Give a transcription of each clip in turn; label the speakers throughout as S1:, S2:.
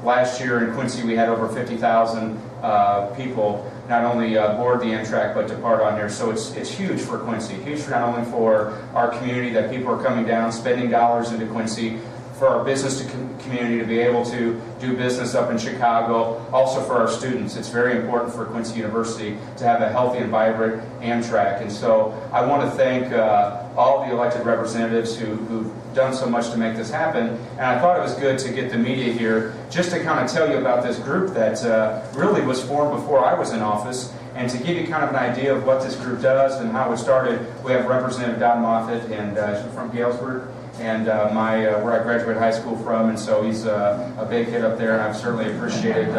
S1: last year in Quincy we had over 50,000 people not only board the Amtrak but depart on here. So it's huge for Quincy, huge not only for our community that people are coming down, spending dollars into Quincy, for our business community to be able to do business up in Chicago, also for our students. It's very important for Quincy University to have a healthy and vibrant Amtrak. And so I want to thank all the elected representatives who've done so much to make this happen. And I thought it was good to get the media here just to kind of tell you about this group that really was formed before I was in office, and to give you kind of an idea of what this group does and how it started. We have Representative Don Moffitt, and she's from Galesburg, and where I graduated high school from, and so he's a big hit up there, and I've certainly appreciated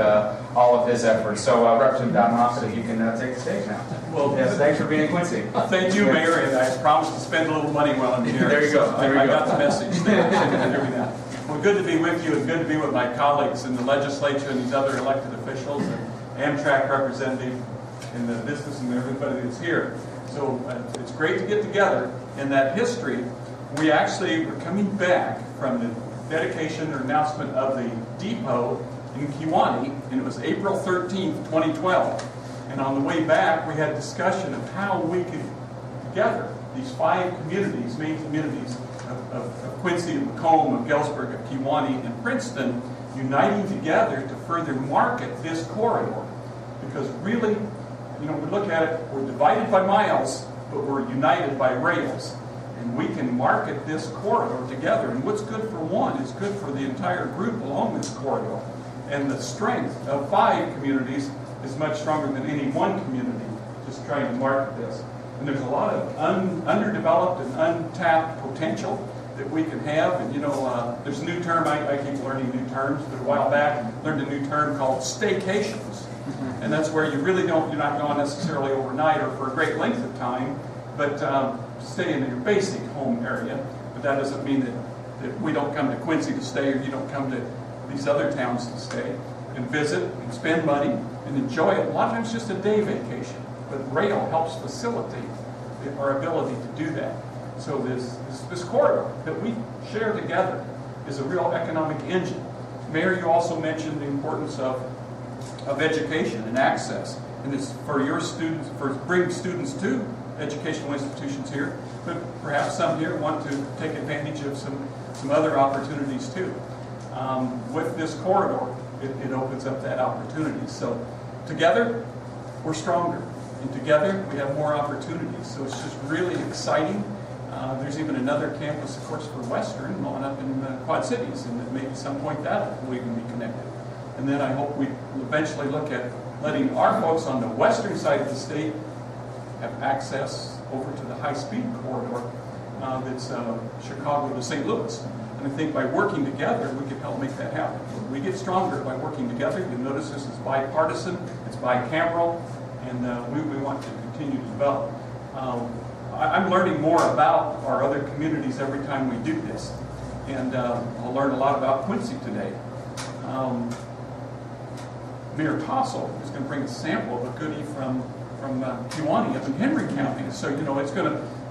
S1: all of his efforts. So Representative Don Moffitt, if you can take the stage now.
S2: Well,
S1: yes, thanks for being in Quincy.
S2: Thank you, Mayor, and I promised to spend a little money while I'm here.
S1: There you go.
S2: So I got the message. Well, good to be with you, and good to be with my colleagues in the legislature and these other elected officials, and Amtrak representative, and the business, and everybody that's here. So it's great to get together. In that history, we actually were coming back from the dedication or announcement of the depot in Kewanee, and it was April 13th, 2012. And on the way back, we had discussion of how we could together these 5 communities, main communities of Quincy, of Macomb, of Galesburg, of Kewanee, and Princeton, uniting together to further market this corridor. Because really, we look at it, we're divided by miles, but we're united by rails. And we can market this corridor together. And what's good for one is good for the entire group along this corridor. And the strength of 5 communities is much stronger than any one community just trying to market this. And there's a lot of underdeveloped and untapped potential that we can have. And there's a new term, I keep learning new terms, but a while back I learned a new term called staycations. And that's where you're not going necessarily overnight or for a great length of time, but stay in your basic home area. But that doesn't mean that we don't come to Quincy to stay, or you don't come to these other towns to stay and visit and spend money and enjoy it. A lot of times just a day vacation, but rail helps facilitate our ability to do that. So this corridor that we share together is a real economic engine. Mayor, you also mentioned the importance of education and access, and it's for your students, for bringing students to educational institutions here, but perhaps some here want to take advantage of some other opportunities too. With this corridor, it opens up that opportunity. So together, we're stronger, and together we have more opportunities. So it's just really exciting. There's even another campus, of course, for Western on up in the Quad Cities, and maybe at some point that will even be connected. And then I hope we eventually look at letting our folks on the western side of the state have access over to the high-speed corridor that's Chicago to St. Louis. And I think by working together, we can help make that happen. We get stronger by working together. You'll notice this is bipartisan, it's bicameral, and we want to continue to develop. I'm learning more about our other communities every time we do this. And I'll learn a lot about Quincy today. Mayor Tossel is going to bring a sample of a goodie from Kewanee up in Henry County. So,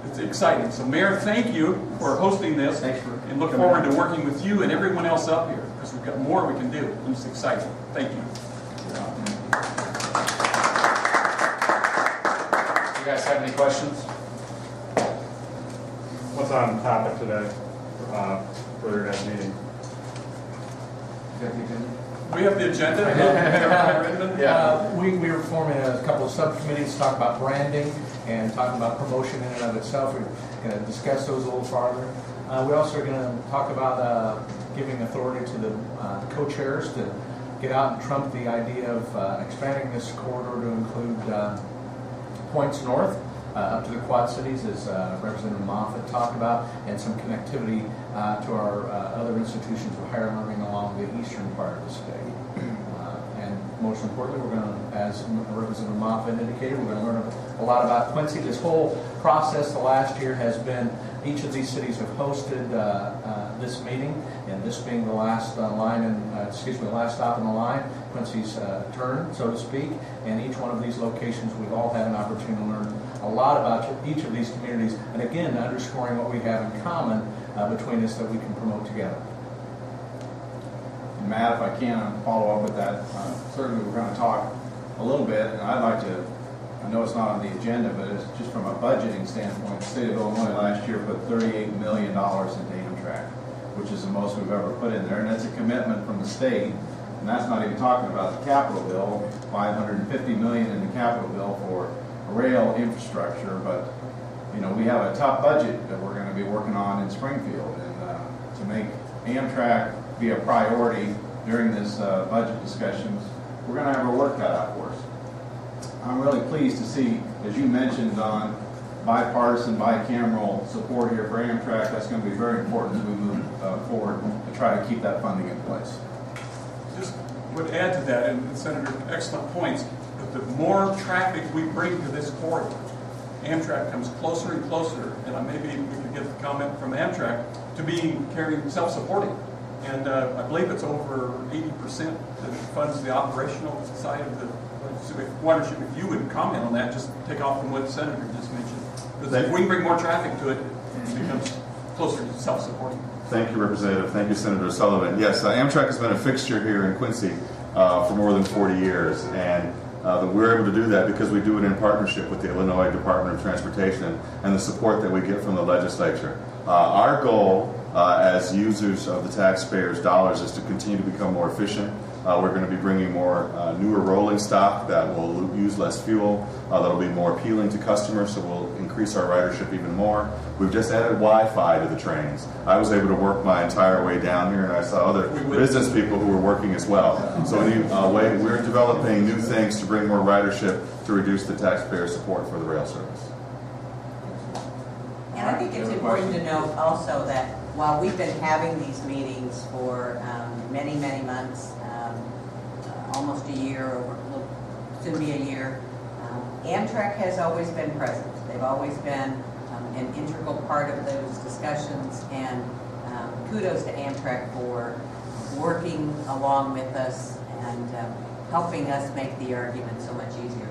S2: it's exciting. So, Mayor, thank you for hosting this.
S1: Thanks for
S2: and look forward to working with you and everyone else up here, because we've got more we can do. And it's exciting. Thank you.
S1: You guys have any questions?
S3: What's on topic today for your guys' meeting?
S2: We have the agenda.
S4: Yeah. We were forming a couple of subcommittees to talk about branding and talking about promotion in and of itself. We're going to discuss those a little farther. We also are going to talk about giving authority to the co-chairs to get out and trump the idea of expanding this corridor to include points north up to the Quad Cities, as Representative Moffitt talked about, and some connectivity to our other institutions of higher learning along the eastern part of the state. And most importantly, we're going to, as Representative Moffitt indicated, we're going to learn a lot about Quincy. This whole process the last year has been, each of these cities have hosted this meeting, and this being the last the last stop in the line, Quincy's turn, so to speak. And each one of these locations, we've all had an opportunity to learn a lot about each of these communities, and again, underscoring what we have in common between us that we can promote together.
S5: Matt, if I can follow up with that, certainly we're going to talk a little bit, and I'd like to, I know it's not on the agenda, but it's just from a budgeting standpoint, the state of Illinois last year put $38 million into Amtrak, which is the most we've ever put in there, and that's a commitment from the state, and that's not even talking about the capital bill, $550 million in the capital bill for rail infrastructure, but you know, we have a tough budget that we're going to be working on in Springfield, and to make Amtrak be a priority during this budget discussions, we're going to have our work cut out for us. I'm really pleased to see, as you mentioned, Don, bipartisan, bicameral support here for Amtrak. That's going to be very important as we move forward to try to keep that funding in place.
S2: Just would add to that, and Senator, excellent points, but the more traffic we bring to this corridor, Amtrak comes closer and closer, and maybe we could get the comment from Amtrak, to being self-supporting. And I believe it's over 80% that funds the operational side of the. So if you would comment on that, just take off from what the Senator just mentioned. Because if we can bring more traffic to it, it becomes closer to self-supporting.
S6: Thank you, Representative. Thank you, Senator Sullivan. Yes, Amtrak has been a fixture here in Quincy for more than 40 years, and we're able to do that because we do it in partnership with the Illinois Department of Transportation and the support that we get from the legislature. Our goal as users of the taxpayers' dollars is to continue to become more efficient. We're going to be bringing more newer rolling stock that will use less fuel, that'll be more appealing to customers, so we'll increase our ridership even more. We've just added Wi-Fi to the trains. I was able to work my entire way down here, and I saw other business people who were working as well. So anyway, we're developing new things to bring more ridership to reduce the taxpayer support for the rail service.
S7: And I think it's important to note also that while we've been having these meetings for many, many months, almost a year, or soon be a year, Amtrak has always been present. They've always been an integral part of those discussions, and kudos to Amtrak for working along with us and helping us make the argument so much easier.